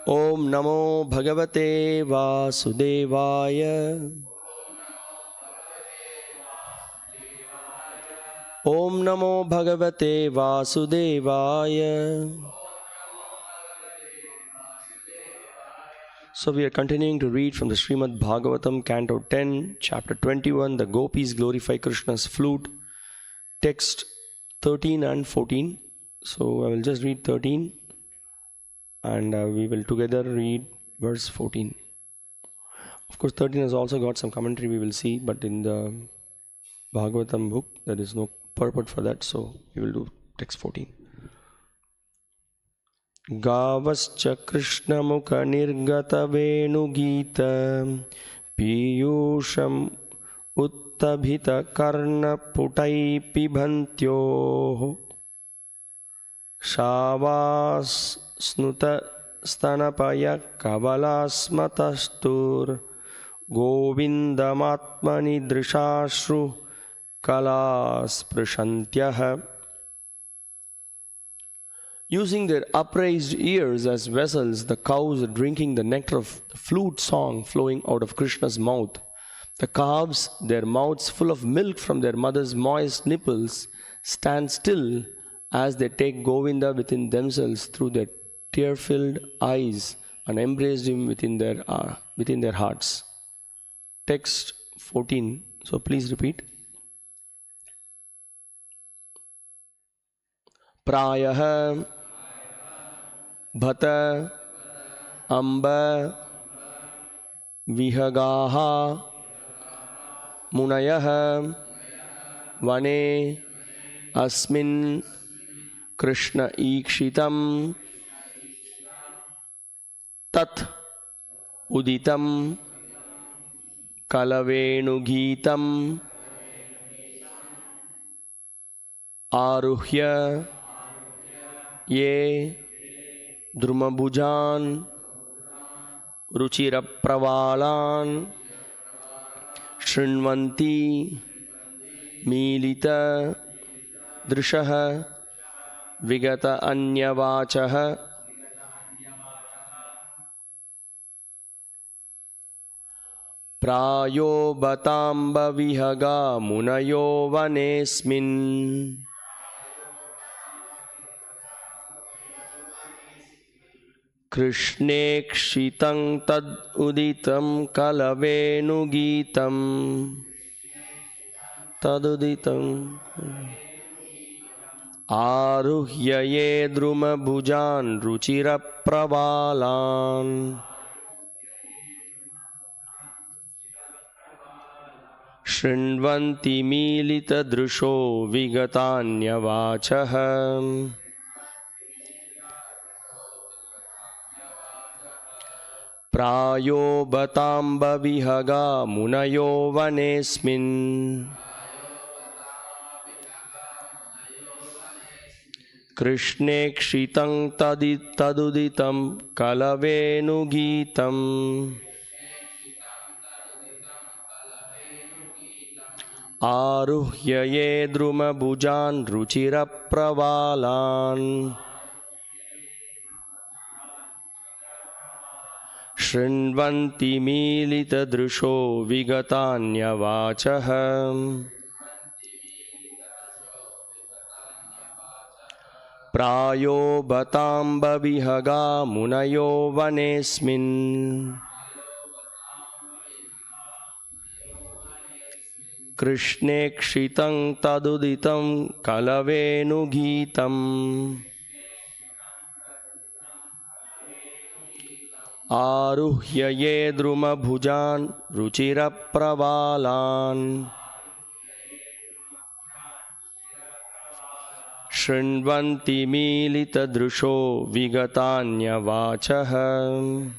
Om Namo Bhagavate Vasudevaya. Om Namo Bhagavate Vasudevaya. So we are continuing to read from the Srimad Bhagavatam, Canto 10, Chapter 21, The Gopis Glorify Krishna's Flute, text 13 and 14. So I will just read 13 and we will together read verse 14. Of course 13 has also got some commentary we will see, but in the Bhagavatam book there is no purport for that, so we will do text 14. Gavascha Krishnamukha Nirgata Venugita Piyusham Uttabhita Karna Putai Pibhantyo Shavas Snuta Stanapaya Kavalasmatastur Govindamatmani Drishashru Kalas Prashantyah. Using their upraised ears as vessels, the cows are drinking the nectar of the flute song flowing out of Krishna's mouth. The calves, their mouths full of milk from their mother's moist nipples, stand still as they take Govinda within themselves through their tear-filled eyes and embraced him within their hearts. Text 14. So please repeat. Prayah Bhata Amba Vihagaha Munayah Vane Asmin Krishna Ikshitam Tat Uditam Kalavenugitam Aruhya Ye Drumabhujan Ruchirapravalan Shrinvanti Milita Drishaha Vigata Anyavachaha Prayo Batamba Vihaga Munayo Vanesmin Krishne Kshitam Tad Uditam Kalavenugitam Taduditam Aruhya Ye Druma Bhujan Ruchira Pravalan Shrinvanti Milita Drusho Vigatanyavachah Prayo Batamba Vihaga Munayo Vanesmin Krishne Kshitam Taduditam Kalavenugitam Aruhya Ye Druma Bhujan Ruchira Pravalan Shrinvanti Milita Drusho Vigatanyavachah Prayo Batamba Vihaga Munayo Vanesmin Krishne Kshitam Taduditam Kalavenugitam Aruhya Ye Druma Bhujan Ruchira Pravalan Shrinvanti Milita Drusho Vigatanyavachah.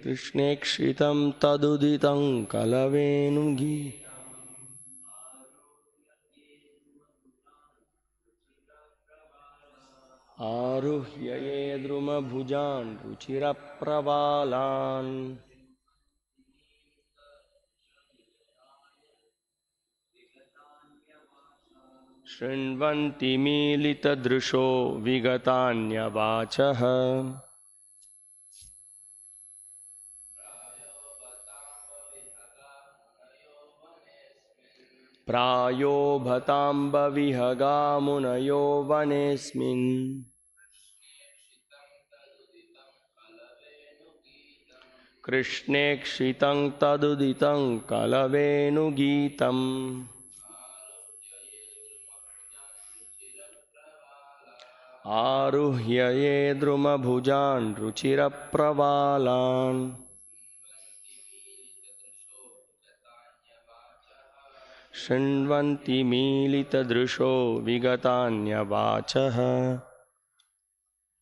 Krishnekshritam taduditam kalavenugi. Aruhya yedruma bhujan ruchira pravalan. Shrinvanti milita drusho vigatanya vachaha. Prayo bhatamba vihaga munayo vanesmin. Krishnekshritam taduditam kalavenugitam. Aruhya yedruma bhujan ruchira pravalan. Shrinvanti milita drusho vigatanya vachaha.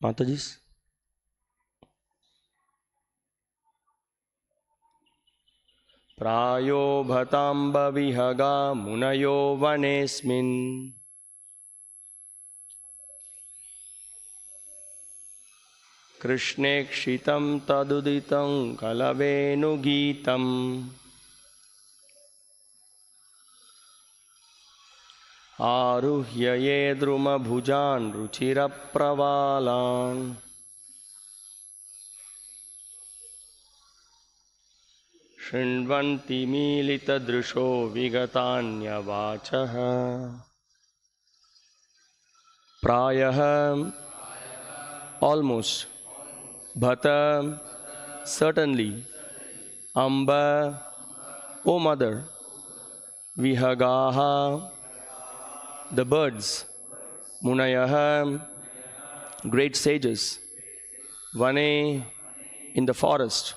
Matajis. Prayo bhatamba vihaga munayo vanesmin. Krishnekshritam taduditam kalavenugitam. Aruhya yedruma bhujan ruchira pravalan. Shrinvanti milita drusho vigatanya vachaha. Prayaha, almost. Bhata, certainly. Amba, O mother. Vihagaha, the birds. Munayaha, great sages. Vane, in the forest.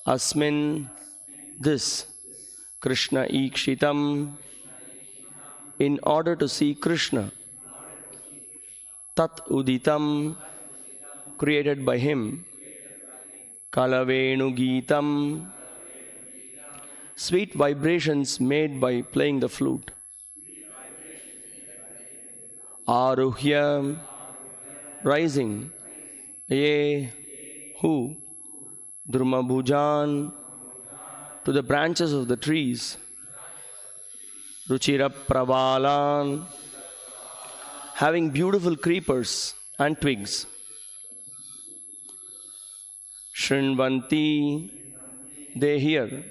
Asmin, this. Krishna ikshitam, in order to see Krishna. Tat uditam, created by him. Kalavenu Geetam, sweet vibrations made by playing the flute. Aruhya, rising. Ye, who? Drumabhujan, to the branches of the trees. Ruchira Pravalan, having beautiful creepers and twigs. Shrinvanti, they hear.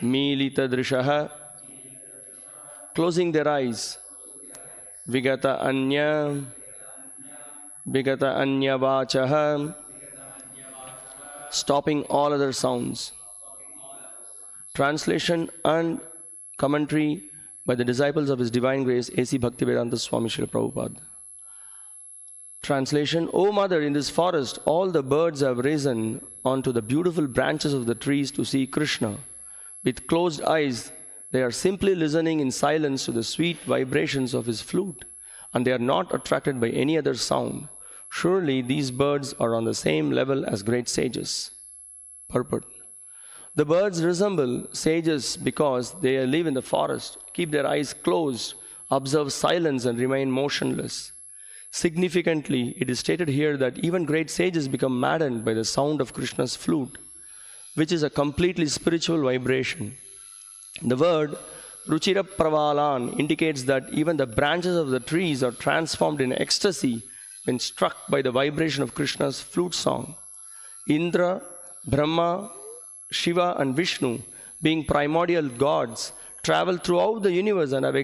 Milita Drishaha, closing their eyes. Vigata Anya Vachaha, stopping all other sounds. Translation and commentary by the disciples of His Divine Grace, A.C. Bhaktivedanta Swami Srila Prabhupada. Translation: O Mother, in this forest all the birds have risen onto the beautiful branches of the trees to see Krishna. With closed eyes, they are simply listening in silence to the sweet vibrations of his flute, and they are not attracted by any other sound. Surely these birds are on the same level as great sages. Purport: the birds resemble sages because they live in the forest, keep their eyes closed, observe silence, and remain motionless. Significantly, it is stated here that even great sages become maddened by the sound of Krishna's flute, which is a completely spiritual vibration. The word Ruchira Pravalan indicates that even the branches of the trees are transformed in ecstasy when struck by the vibration of Krishna's flute song. Indra, Brahma, Shiva and Vishnu, being primordial gods, travel throughout the universe and have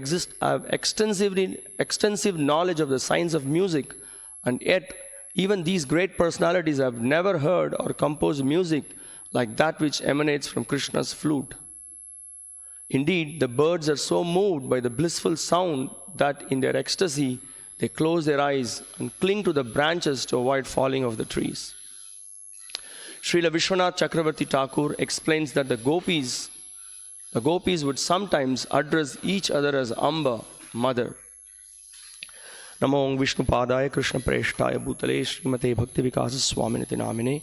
extensive knowledge of the science of music, and yet even these great personalities have never heard or composed music like that which emanates from Krishna's flute. Indeed, the birds are so moved by the blissful sound that in their ecstasy they close their eyes and cling to the branches to avoid falling off the trees. Srila Vishwanath Chakravarti Thakur explains that the gopis would sometimes address each other as Amba, mother. Namo Vishnu Padaya Krishna Preshtaya Bhutale Srimate Bhakti Vikasa Swaminati Namine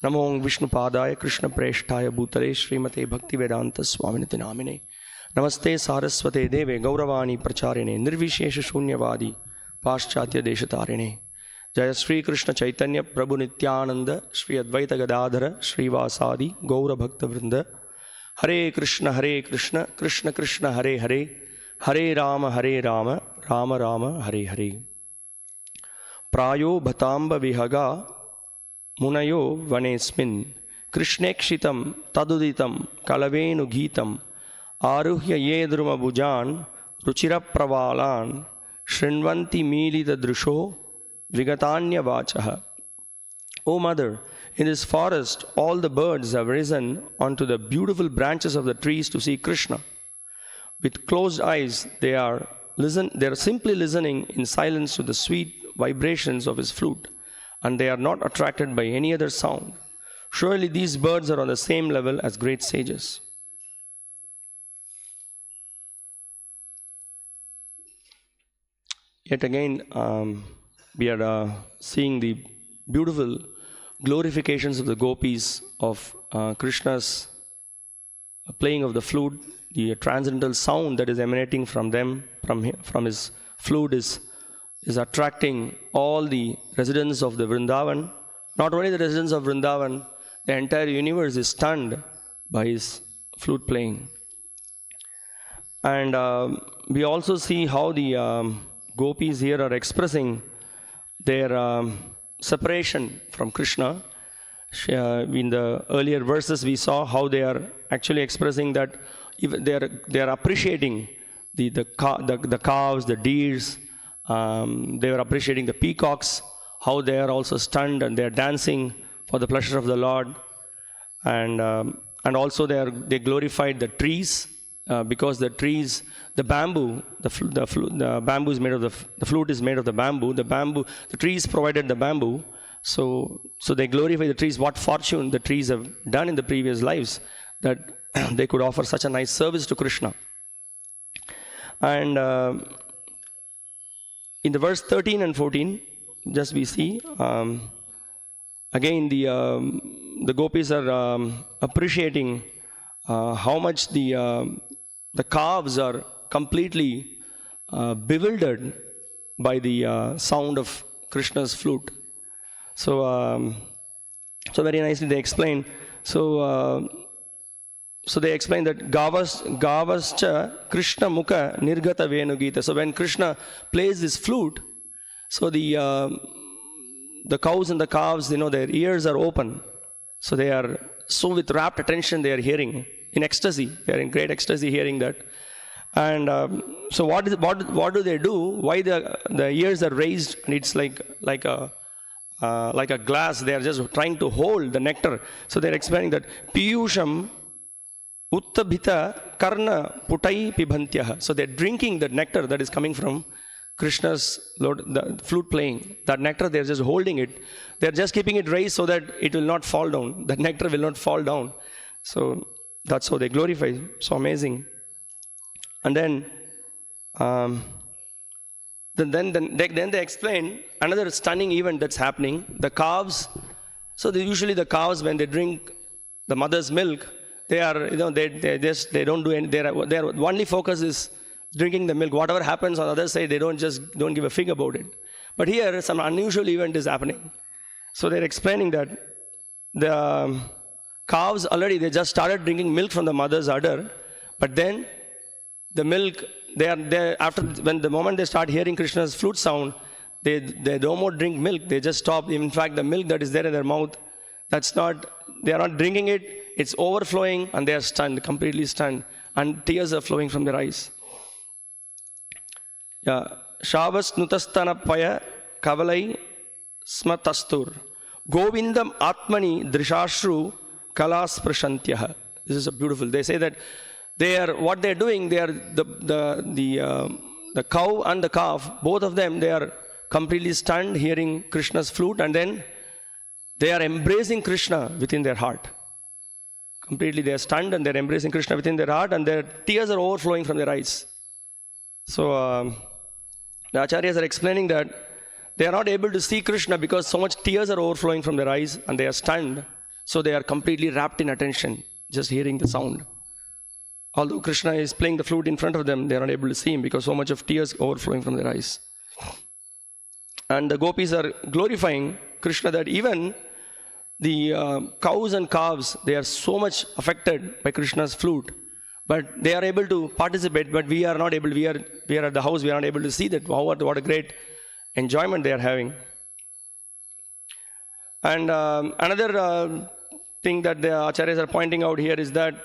Namo Vishnupadaya Krishna Preshtaya Bhutale Srimate Bhaktivedanta Swaminati Namine. Namaste Saraswate Deve Gauravani Pracharine Nirvishesha Shunyavadi Paschatya Deshatarine. Jaya Sri Krishna Chaitanya Prabhu Nityananda Sri Advaita Gadadhara Sri Vasadi Gaura Bhakta Vrinda. Hare Krishna Krishna Krishna Hare Hare Hare Rama Rama Rama Hare Hare. Prayo Bhatamba Vihaga Munayo Vanesmin Krishnekshitam Taduditam Kalavenu Geetam Aruhya Yedruma Bhujan Ruchira Pravalan Shrinvanti Milita Drusho Vigatanya Vachaha. O mother, in this forest all the birds have risen onto the beautiful branches of the trees to see Krishna. With closed eyes they are simply listening in silence to the sweet vibrations of his flute, and they are not attracted by any other sound. Surely these birds are on the same level as great sages. Yet again, we are seeing the beautiful glorifications of the gopis of Krishna's playing of the flute. The transcendental sound that is emanating from them, from his flute, is attracting all the residents of the Vrindavan. Not only the residents of Vrindavan, the entire universe is stunned by his flute playing. And we also see how the gopis here are expressing their separation from Krishna. In the earlier verses we saw how they are actually expressing that they are appreciating the calves, the deers. They are appreciating the peacocks, how they are also stunned and they are dancing for the pleasure of the Lord. And also they glorified the trees, because the trees, the bamboo, the bamboo is made of the flute is made of the bamboo. The trees provided the bamboo. So they glorify the trees. What fortune the trees have done in the previous lives, that they could offer such a nice service to Krishna. And in the verse 13 and 14, just we see again the gopis are appreciating how much the calves are completely bewildered by the sound of Krishna's flute. So very nicely they explain. So they explain that Gavascha Krishna Mukha Nirgata Venugita. So when Krishna plays his flute, so the cows and the calves, their ears are open. So they are so with rapt attention they are hearing in ecstasy. They are in great ecstasy hearing that. And so what do they do? Why the ears are raised and it's like a glass? They are just trying to hold the nectar. So they are explaining that Piyusham Uttabhita Karna Putai Pibhantyah. So they are drinking the nectar that is coming from Krishna's the flute playing. That nectar, they are just holding it. They are just keeping it raised so that it will not fall down. The nectar will not fall down. So that's how they glorify. So amazing. And then they explain another stunning event that's happening. The calves. So usually the cows, when they drink the mother's milk, they are they don't do any. Their only focus is drinking the milk. Whatever happens on the other side, they don't give a fig about it. But here some unusual event is happening. So they're explaining that the calves already, they just started drinking milk from the mother's udder, but then the milk, when the moment they start hearing Krishna's flute sound, they no more drink milk. They just stop. In fact, the milk that is there in their mouth, they are not drinking it. It's overflowing and they are stunned, completely stunned, and tears are flowing from their eyes. Yeah, Shavas Nutastana Paya Kavalai Smatastur Govindam Atmani Drishashru Kalas Prashantyah. This is a beautiful. They say that what they're doing, they are the cow and the calf, both of them, they are completely stunned hearing Krishna's flute, and then they are embracing Krishna within their heart. Completely they are stunned and they're embracing Krishna within their heart, and their tears are overflowing from their eyes. So the acharyas are explaining that they are not able to see Krishna because so much tears are overflowing from their eyes and they are stunned. So they are completely wrapped in attention, just hearing the sound. Although Krishna is playing the flute in front of them, they are not able to see him because so much of tears overflowing from their eyes. And the gopis are glorifying Krishna that even the cows and calves, they are so much affected by Krishna's flute. But they are able to participate, but we are not able, we are at the house, we are not able to see that. What a great enjoyment they are having. And another thing that the acharyas are pointing out here is that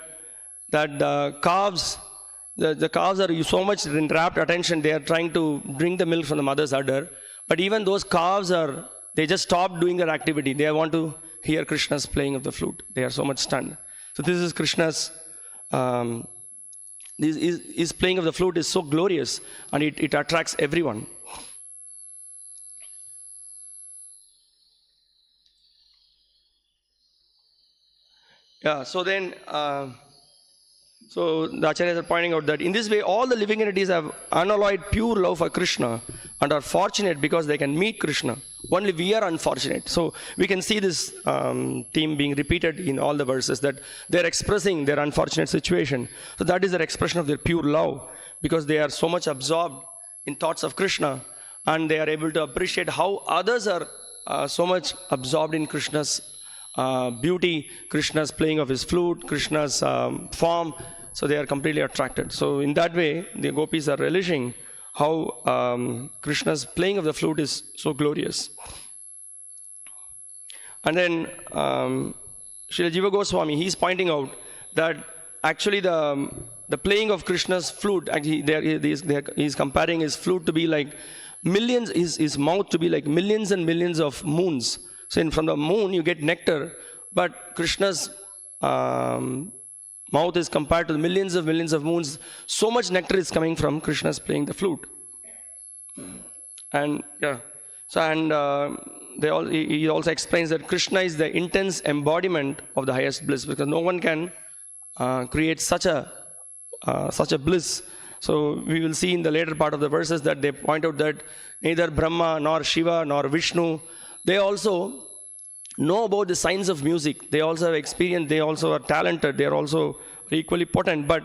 the calves, the calves are so much in rapt attention, they are trying to drink the milk from the mother's udder. But even those calves they just stopped doing their activity. They want to hear Krishna's playing of the flute. They are so much stunned. So this is Krishna's, his playing of the flute is so glorious, and it attracts everyone. Yeah, so then, so the acharyas are pointing out that in this way, all the living entities have unalloyed pure love for Krishna and are fortunate because they can meet Krishna. Only we are unfortunate. So we can see this theme being repeated in all the verses, that they're expressing their unfortunate situation. So that is their expression of their pure love, because they are so much absorbed in thoughts of Krishna, and they are able to appreciate how others are so much absorbed in Krishna's beauty, Krishna's playing of his flute, Krishna's form. So they are completely attracted. So in that way, the gopis are relishing how Krishna's playing of the flute is so glorious. And then Srila Jiva Goswami, he's pointing out that actually the playing of Krishna's flute, he's comparing his flute to be like millions, his mouth to be like millions and millions of moons. So from the moon you get nectar, but Krishna's mouth is compared to the millions of moons. So much nectar is coming from Krishna's playing the flute. And yeah, so and he also explains that Krishna is the intense embodiment of the highest bliss, because no one can create such a bliss. So we will see in the later part of the verses that they point out that neither Brahma nor Shiva nor Vishnu, they also know about the science of music. They also have experience, they also are talented, they are also equally potent, but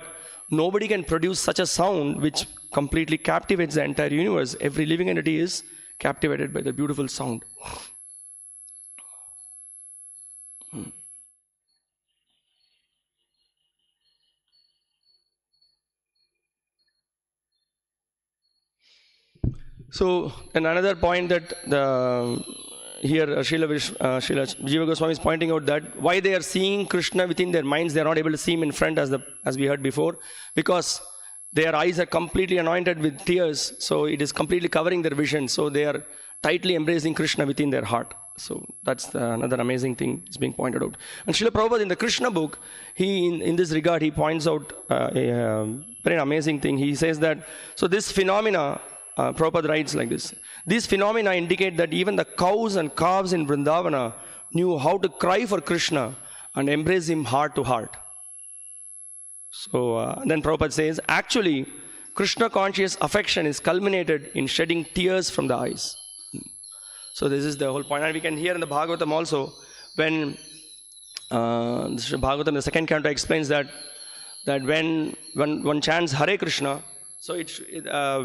nobody can produce such a sound which completely captivates the entire universe. Every living entity is captivated by the beautiful sound. So, and another point that here Srila Jiva Goswami is pointing out that why they are seeing Krishna within their minds, they are not able to see him in front as we heard before, because their eyes are completely anointed with tears, so it is completely covering their vision, so they are tightly embracing Krishna within their heart. So that's another amazing thing is being pointed out. And Srila Prabhupada in the Krishna book, he in this regard, he points out a very amazing thing. He says that, so this phenomena, Prabhupada writes like this, these phenomena indicate that even the cows and calves in Vrindavana knew how to cry for Krishna and embrace him heart to heart. So then Prabhupada says, actually, Krishna conscious affection is culminated in shedding tears from the eyes. So this is the whole point. And we can hear in the Bhagavatam also, when Bhagavatam, the second canto, explains that when one chants Hare Krishna, so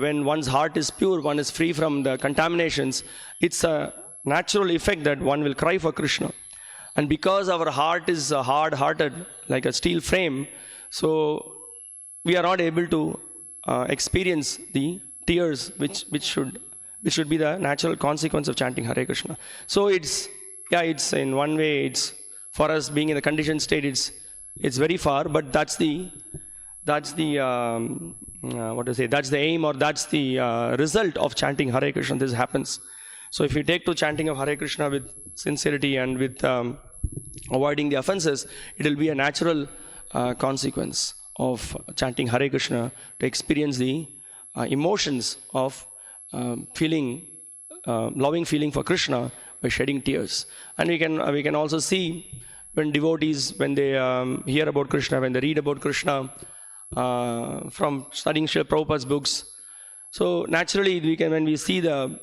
when one's heart is pure, one is free from the contaminations, it's a natural effect that one will cry for Krishna. And because our heart is hard-hearted, like a steel frame, so we are not able to experience the tears which should be the natural consequence of chanting Hare Krishna. So it's in one way, it's for us being in the conditioned state, it's very far, but that's the aim, or that's the result of chanting Hare Krishna. This happens. So if you take to chanting of Hare Krishna with sincerity and with avoiding the offenses, it will be a natural consequence of chanting Hare Krishna to experience the emotions of loving feeling for Krishna by shedding tears. And we can also see when devotees, when they hear about Krishna, when they read about Krishna, from studying Srila Prabhupada's books. So naturally, when we see the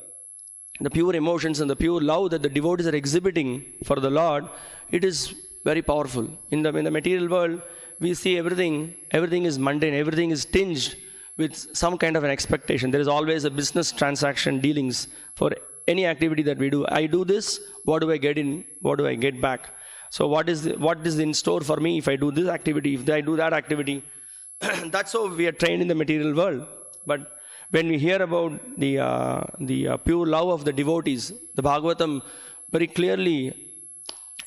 pure emotions and the pure love that the devotees are exhibiting for the Lord, it is very powerful. In the material world, we see everything is mundane, everything is tinged with some kind of an expectation. There is always a business transaction dealings for any activity that we do. I do this, what do I get in? What do I get back? So what is in store for me if I do this activity, if I do that activity? That's how we are trained in the material world. But when we hear about the pure love of the devotees, the Bhagavatam very clearly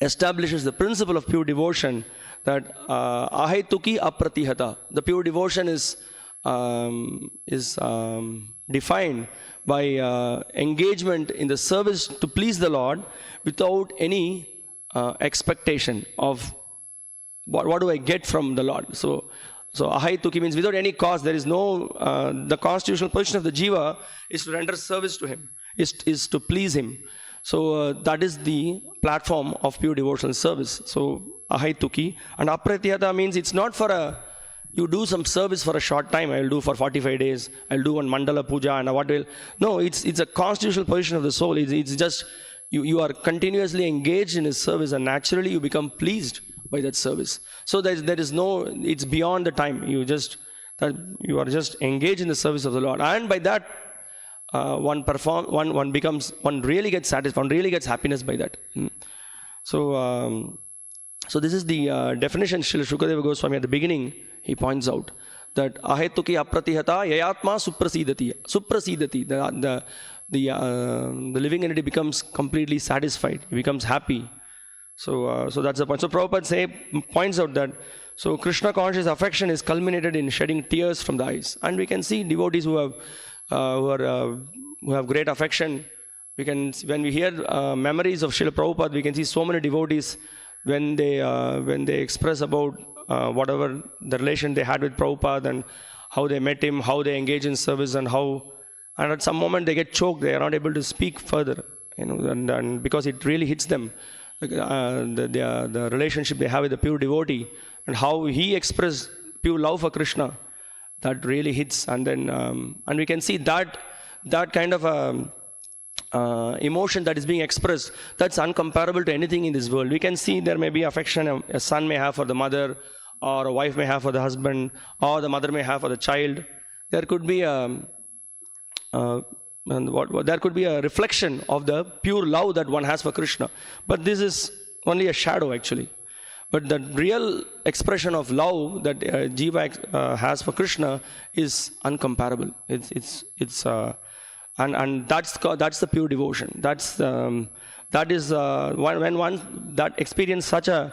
establishes the principle of pure devotion, that ahetuki apratihata. The pure devotion is defined by engagement in the service to please the Lord without any expectation of what do I get from the Lord. So ahaituki means without any cause. There is no, the constitutional position of the jiva is to render service to him, is to please him. So that is the platform of pure devotional service. So ahaituki. And apratihata means it's not for you do some service for a short time. I will do for 45 days. I will do one mandala puja and what will. No, it's a constitutional position of the soul. It's just you are continuously engaged in his service, and naturally you become pleased by that service. So there is no, it's beyond the time. You are just engaged in the service of the Lord, and by that one really gets satisfied, one really gets happiness by that. So this is the definition Srila Shukadeva Goswami at the beginning. He points out that ahetuki apratihata yayatma suprasidati. The living entity becomes completely satisfied. He becomes happy. So that's the point. So Prabhupada points out that so Krishna conscious affection is culminated in shedding tears from the eyes, and we can see devotees who have great affection. When we hear memories of Srila Prabhupada, we can see so many devotees when they express about whatever the relation they had with Prabhupada and how they met him, how they engage in service, and at some moment they get choked. They are not able to speak further, and because it really hits them. The relationship they have with the pure devotee and how he expressed pure love for Krishna, that really hits. And then and we can see that kind of emotion that is being expressed, that's uncomparable to anything in this world. We can see there may be affection a son may have for the mother, or a wife may have for the husband, or the mother may have for the child. There could be there could be a reflection of the pure love that one has for Krishna. But this is only a shadow actually. But the real expression of love that Jiva has for Krishna is uncomparable. And that's the pure devotion. That is when one that experience such a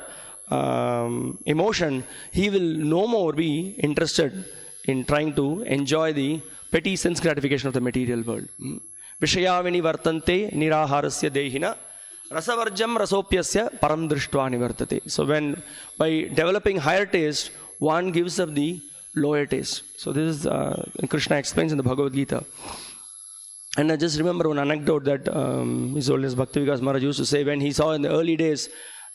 emotion, he will no more be interested in trying to enjoy the petty sense gratification of the material world. Vishayavini vartante niraharasya dehina rasavarjam rasopyasya param drishtva nivartate. So by developing higher taste, one gives up the lower taste. So this is Krishna explains in the Bhagavad Gita. And I just remember one anecdote that His Holiness Bhakti Vikas Maharaj used to say when he saw in the early days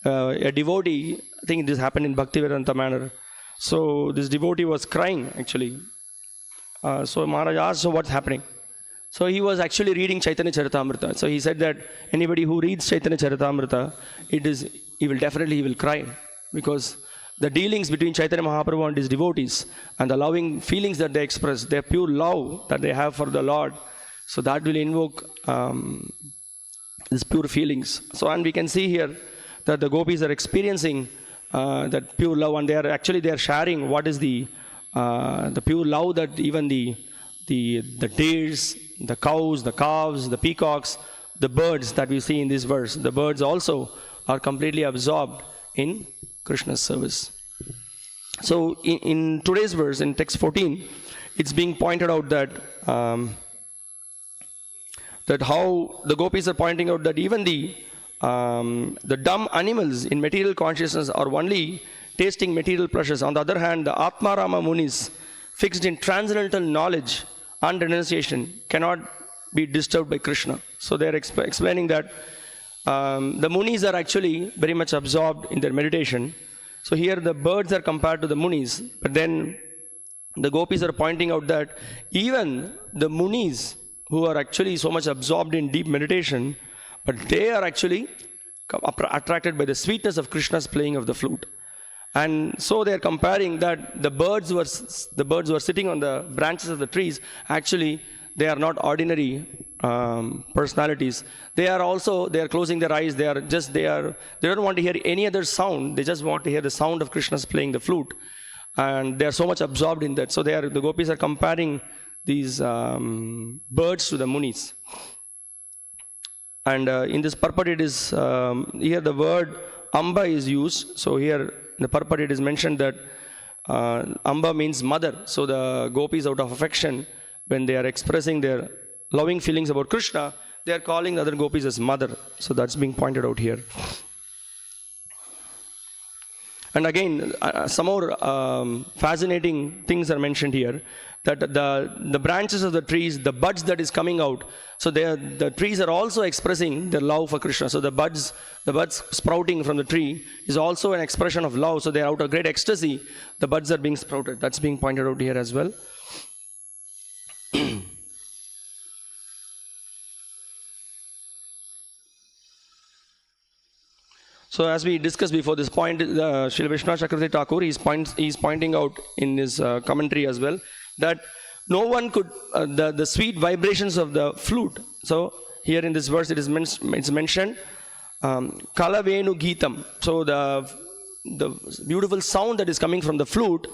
a devotee. I think this happened in Bhaktivedanta manner. So this devotee was crying actually. So Maharaj asked, so what's happening? So he was actually reading Chaitanya Charitamrita. So he said that anybody who reads Chaitanya Charitamrita, he will cry, because the dealings between Chaitanya Mahaprabhu and his devotees and the loving feelings that they express, their pure love that they have for the Lord, so that will invoke these pure feelings. So, and we can see here that the gopis are experiencing that pure love, and they are sharing what is the pure love that even the deers, the cows, the calves, the peacocks, the birds that we see in this verse, the birds also are completely absorbed in Krishna's service. So in today's verse, in text 14, it's being pointed out that how the gopis are pointing out that even the dumb animals in material consciousness are only tasting material pleasures. On the other hand, the Atmarama Munis, fixed in transcendental knowledge and renunciation, cannot be disturbed by Krishna. So they are explaining that the Munis are actually very much absorbed in their meditation. So here the birds are compared to the Munis, but then the gopis are pointing out that even the Munis who are actually so much absorbed in deep meditation, but they are actually attracted by the sweetness of Krishna's playing of the flute. And so they are comparing that the birds who are sitting on the branches of the trees, actually they are not ordinary personalities. They are closing their eyes. They don't want to hear any other sound. They just want to hear the sound of Krishna's playing the flute. And they are so much absorbed in that. So the gopis are comparing these birds to the munis. And in this purport, it is here the word Amba is used. So here in the purport it is mentioned that Amba means mother. So the gopis, out of affection, when they are expressing their loving feelings about Krishna, they are calling the other gopis as mother. So that's being pointed out here. And again, some more fascinating things are mentioned here. That the branches of the trees, the buds that is coming out, so the trees are also expressing their love for Krishna. So the buds sprouting from the tree is also an expression of love. So they are out of great ecstasy. The buds are being sprouted. That's being pointed out here as well. So as we discussed before, this point, Srila Vishwanath Chakravarti Thakur, he's pointing out in his commentary as well, that no one could, the sweet vibrations of the flute. So here in this verse it's mentioned, Kalavenu Geetam. So the beautiful sound that is coming from the flute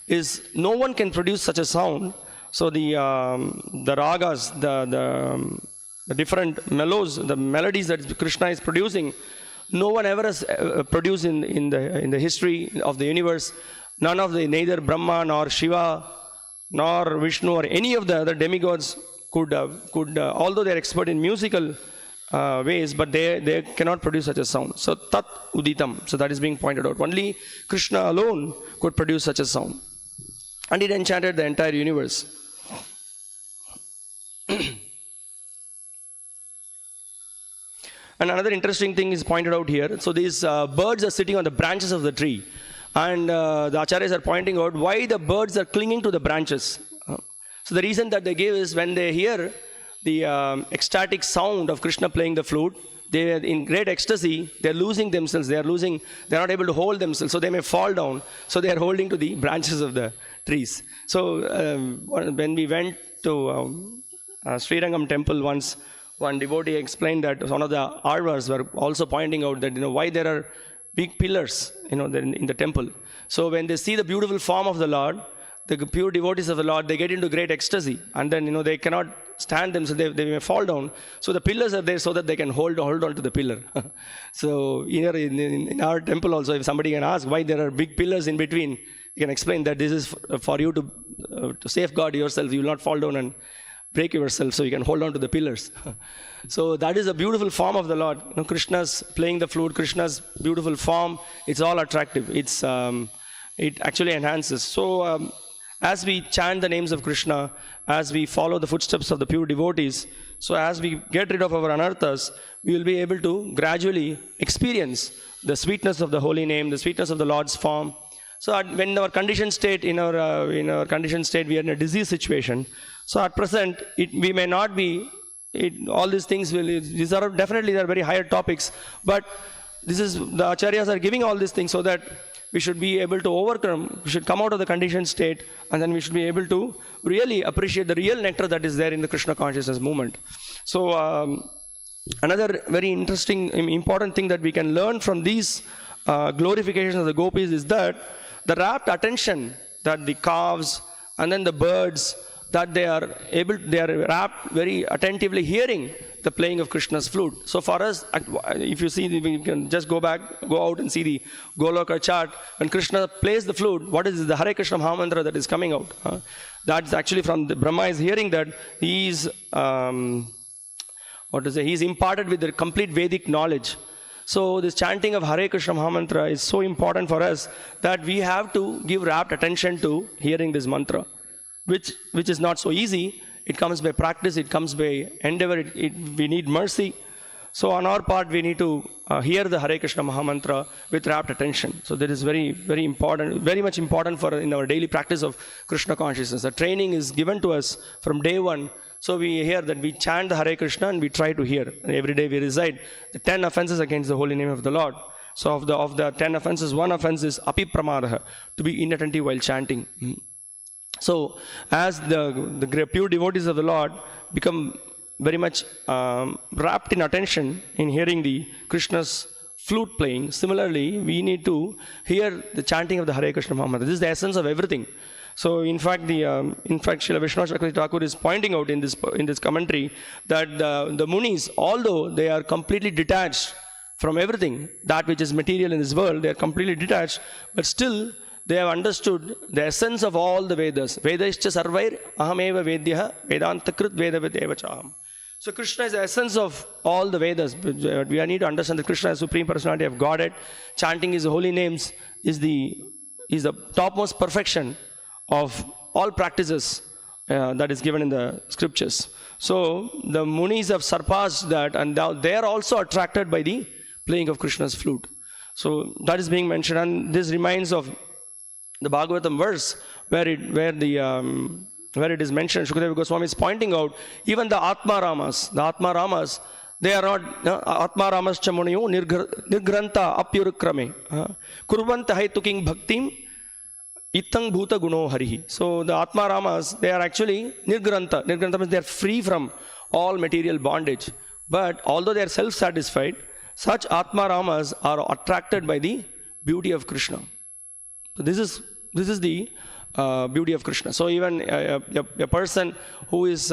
is, no one can produce such a sound. So the ragas, the different the melodies that Krishna is producing, no one ever has produced in the history of the universe. None of neither Brahma nor Shiva nor Vishnu or any of the other demigods could although they are expert in musical ways, but they cannot produce such a sound. So Tat Uditam. So that is being pointed out. Only Krishna alone could produce such a sound. And it enchanted the entire universe. And another interesting thing is pointed out here. So these birds are sitting on the branches of the tree. And the acharyas are pointing out why the birds are clinging to the branches. So the reason that they give is, when they hear the ecstatic sound of Krishna playing the flute, they are in great ecstasy, they are losing themselves, they are not able to hold themselves, so they may fall down. So they are holding to the branches of the trees. So when we went to Srirangam temple once, one devotee explained that one of the Alvars were also pointing out that, why there are big pillars, in the temple. So when they see the beautiful form of the Lord, the pure devotees of the Lord, they get into great ecstasy. And then, they cannot stand them, so they may fall down. So the pillars are there so that they can hold on to the pillar. So here in our temple also, if somebody can ask why there are big pillars in between, you can explain that this is for you to safeguard yourself. You will not fall down and break yourself, so you can hold on to the pillars. So that is a beautiful form of the Lord. Krishna's playing the flute, Krishna's beautiful form, it's all attractive. It actually enhances. So as we chant the names of Krishna, as we follow the footsteps of the pure devotees, so as we get rid of our anarthas, we will be able to gradually experience the sweetness of the holy name, the sweetness of the Lord's form. So when our conditioned state, in our conditioned state, we are in a disease situation. So at present, we may not be, all these things these are definitely, they are very higher topics, but the acharyas are giving all these things so that we should be able to overcome, we should come out of the conditioned state, and then we should be able to really appreciate the real nectar that is there in the Krishna consciousness movement. So another very interesting, important thing that we can learn from these glorifications of the gopis is that the rapt attention that the calves and then the birds, that they are rapt, very attentively hearing the playing of Krishna's flute. So for us, if you see, we can just go out and see the Goloka chart. When Krishna plays the flute, what is the Hare Krishna Mahamantra that is coming out? That's actually from Brahma is hearing that he's imparted with the complete Vedic knowledge. So this chanting of Hare Krishna Mahamantra is so important for us that we have to give rapt attention to hearing this mantra, which is not so easy. It comes by practice, it comes by endeavor, we need mercy. So on our part, we need to hear the Hare Krishna Mahamantra with rapt attention. So that is very, very important, very much important in our daily practice of Krishna consciousness. The training is given to us from day one So we hear that we chant the Hare Krishna and we try to hear. And every day we recite the 10 offenses against the holy name of the Lord. So of the 10 offenses, one offense is api pramadaha, to be inattentive while chanting. So as the pure devotees of the Lord become very much wrapped in attention in hearing the Krishna's flute playing, similarly we need to hear the chanting of the Hare Krishna Mahamantra. This is the essence of everything. So in fact, Srila Vishnu Chakravarti Thakur is pointing out in this commentary that the Munis, although they are completely detached from everything, that which is material in this world, they are completely detached, but still they have understood the essence of all the Vedas. Vedascha sarvair ahameva vedyaha vedantakrit vedavideva chaham. So Krishna is the essence of all the Vedas. We need to understand that Krishna is Supreme Personality of Godhead. Chanting His holy names is the topmost perfection of all practices that is given in the scriptures. So the Munis have surpassed that, and now they are also attracted by the playing of Krishna's flute. So that is being mentioned, and this reminds of the Bhagavatam verse where it is mentioned. Shukadeva Goswami is pointing out even the Atma Ramas. The Atma Ramas, they are not Atma Ramas chamuniyo nirgranta apyurukrame kurvanta haituking bhaktim itang bhuta guno harihi. So the Atma Ramas, they are actually nirgranta. Nirgranta means they are free from all material bondage. But although they are self-satisfied, such Atma Ramas are attracted by the beauty of Krishna. So this is the beauty of Krishna. So even a person who is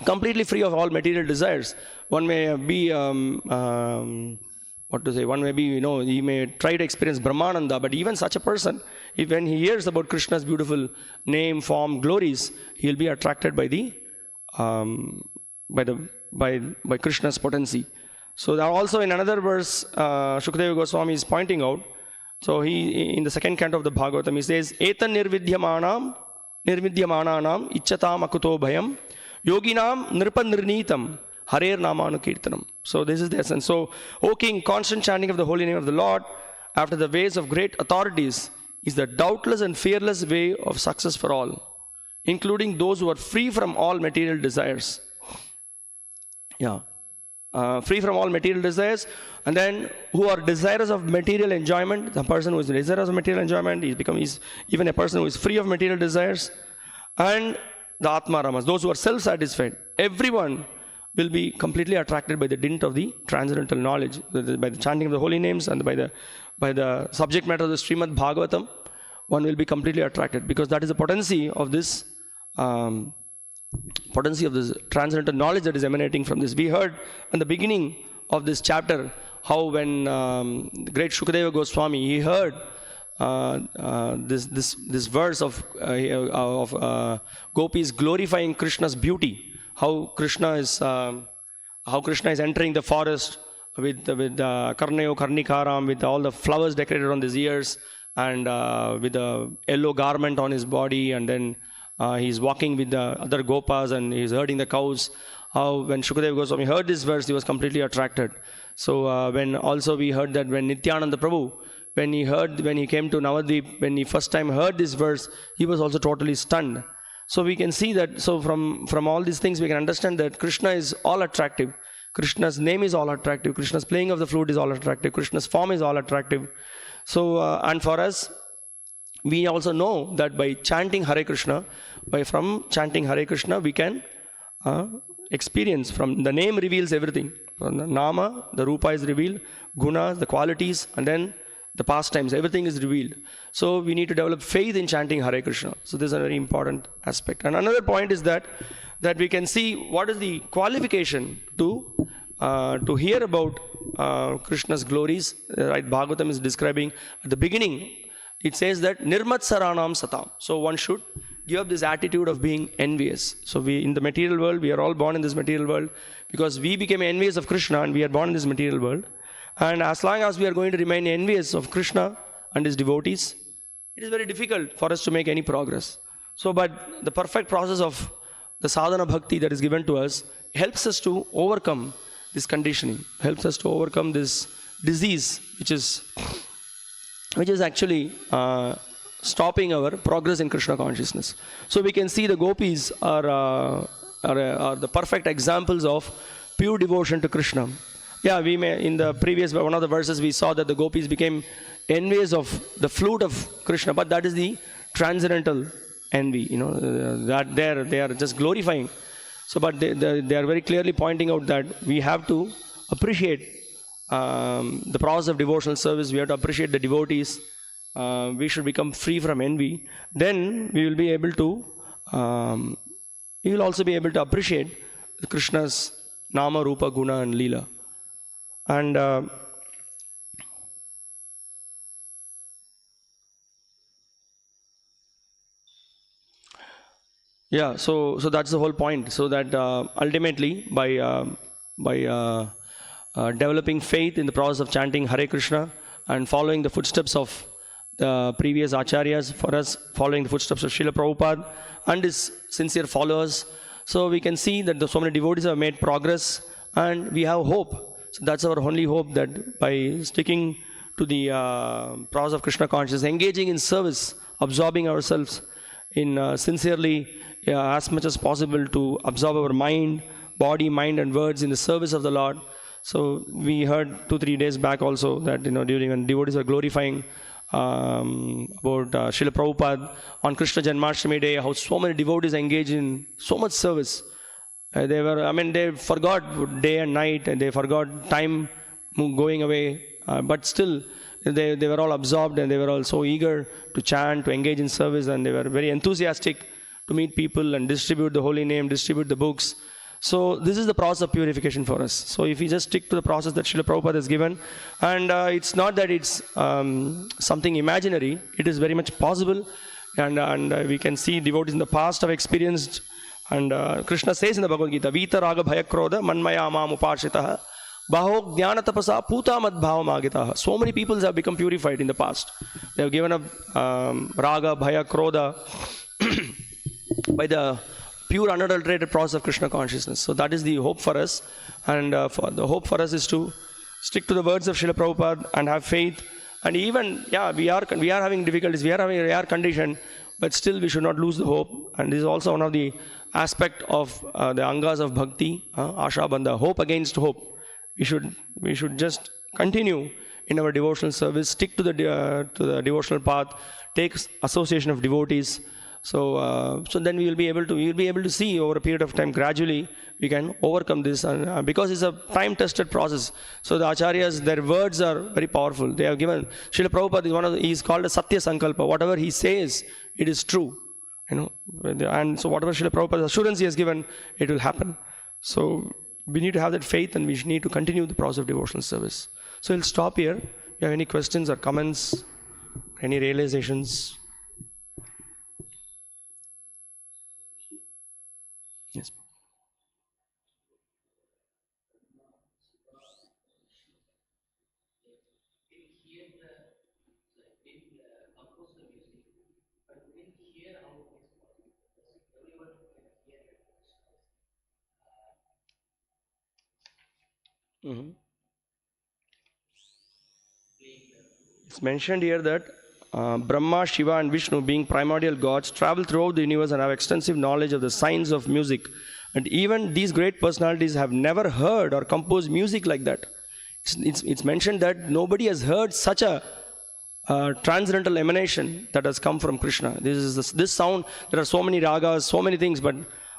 completely free of all material desires, one may be one may be, he may try to experience Brahmananda, but even such a person, when he hears about Krishna's beautiful name, form, glories, he will be attracted by by Krishna's potency. So also in another verse, Shukadeva Goswami is pointing out. So he, in the second canto of the Bhagavatam, he says, Etan nirvidhyamanam ichchatam akuto bhayam yoginam nirpanirnitam harer namanu kirtanam. So this is the essence. So, O King, constant chanting of the holy name of the Lord after the ways of great authorities is the doubtless and fearless way of success for all, including those who are free from all material desires. Yeah. Free from all material desires, and then who are desirous of material enjoyment. The person who is desirous of material enjoyment, he's even a person who is free of material desires. And the Atma Ramas, those who are self-satisfied. Everyone will be completely attracted by the dint of the transcendental knowledge, by the chanting of the holy names and by the subject matter of the Srimad Bhagavatam. One will be completely attracted because that is the potency of this transcendental knowledge that is emanating from this. We heard in the beginning of this chapter how when the great Shukadeva Goswami, he heard this verse of gopis glorifying Krishna's beauty, how Krishna is entering the forest with Karnayo Karnikaram, with all the flowers decorated on his ears, and with a yellow garment on his body, and then he's walking with the other gopas and he's herding the cows. How when Shukadeva Goswami heard this verse, he was completely attracted. So when also we heard that when Nityananda Prabhu, when he came to Navadvip, when he first time heard this verse, he was also totally stunned. So we can see that, so from all these things we can understand that Krishna is all attractive. Krishna's name is all attractive. Krishna's playing of the flute is all attractive. Krishna's form is all attractive. So and for us, we also know that by chanting Hare Krishna, from chanting Hare Krishna, we can experience, from the name reveals everything. From the Nama, the Rupa is revealed, Gunas, the qualities, and then the pastimes, everything is revealed. So we need to develop faith in chanting Hare Krishna. So this is a very important aspect. And another point is that we can see what is the qualification to hear about Krishna's glories. Right, Bhagavatam is describing at the beginning. It says that Nirmatsaranam Satam. So one should give up this attitude of being envious. So in the material world, we are all born in this material world because we became envious of Krishna and we are born in this material world. And as long as we are going to remain envious of Krishna and his devotees, it is very difficult for us to make any progress. So, but the perfect process of the sadhana bhakti that is given to us helps us to overcome this conditioning, helps us to overcome this disease, which is actually stopping our progress in Krishna consciousness. So we can see the gopis are the perfect examples of pure devotion to Krishna. Yeah, we may, in the previous one of the verses we saw that the gopis became envious of the flute of Krishna, but that is the transcendental envy, that they are just glorifying. So, but they are very clearly pointing out that we have to appreciate the process of devotional service. We have to appreciate the devotees. We should become free from envy. Then we will be able to, we will also be able to appreciate Krishna's Nama, Rupa, Guna and Leela. And yeah, so that's the whole point. So that ultimately by developing faith in the process of chanting Hare Krishna and following the footsteps of the previous acharyas, for us following the footsteps of Srila Prabhupada and his sincere followers, so we can see that so many devotees have made progress and we have hope. So that's our only hope, that by sticking to the process of Krishna consciousness, engaging in service, absorbing ourselves in sincerely as much as possible to absorb our mind, body, mind and words in the service of the Lord. So we heard 2-3 days back also that during when devotees were glorifying about Srila Prabhupada on Krishna Janmashtami day, how so many devotees engaged in so much service. They forgot day and night, and they forgot time going away, but still they were all absorbed and they were all so eager to chant, to engage in service, and they were very enthusiastic to meet people and distribute the holy name, distribute the books. So this is the process of purification for us. So if we just stick to the process that Srila Prabhupada has given, and it's not that it's something imaginary, it is very much possible, and we can see devotees in the past have experienced. And Krishna says in the Bhagavad Gita, Vita Raga Bhaya Krodha Manmaya Amam Upashitaha Baho Jnana Tapasa Puta Mad Bhavam Agitaha. So many people have become purified in the past. They have given up Raga, Bhaya, Krodha by the pure unadulterated process of Krishna consciousness. So that is the hope for us. And the hope for us is to stick to the words of Srila Prabhupada and have faith. And even, we are having difficulties, we are having a rare condition, but still we should not lose the hope. And this is also one of the aspect of the angas of bhakti, asha bandha, hope against hope. We should just continue in our devotional service, stick to the devotional path, take association of devotees. So then we will be able to see over a period of time, gradually we can overcome this, and because it's a time-tested process. So the acharyas, their words are very powerful. They have given, Srila Prabhupada is called a Satya Sankalpa. Whatever he says, it is true. And so whatever Srila Prabhupada's assurance he has given, it will happen. So we need to have that faith, and we need to continue the process of devotional service. So we'll stop here. If you have any questions or comments, any realizations? Yes. Mm-hmm. It's mentioned here that Brahma, Shiva and Vishnu, being primordial gods, travel throughout the universe and have extensive knowledge of the science of music. And even these great personalities have never heard or composed music like that. It's mentioned that nobody has heard such a transcendental emanation that has come from Krishna. This sound, there are so many ragas, so many things, but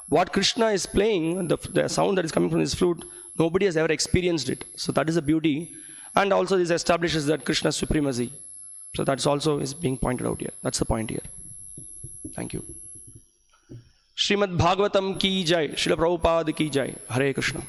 what Krishna is playing, the sound that is coming from his flute, nobody has ever experienced it. So that is the beauty. And also this establishes that Krishna's supremacy. So that's also is being pointed out here. That's the point here. Thank you. Srimad Bhagavatam ki jai. Srila Prabhupada ki jai. Hare Krishna.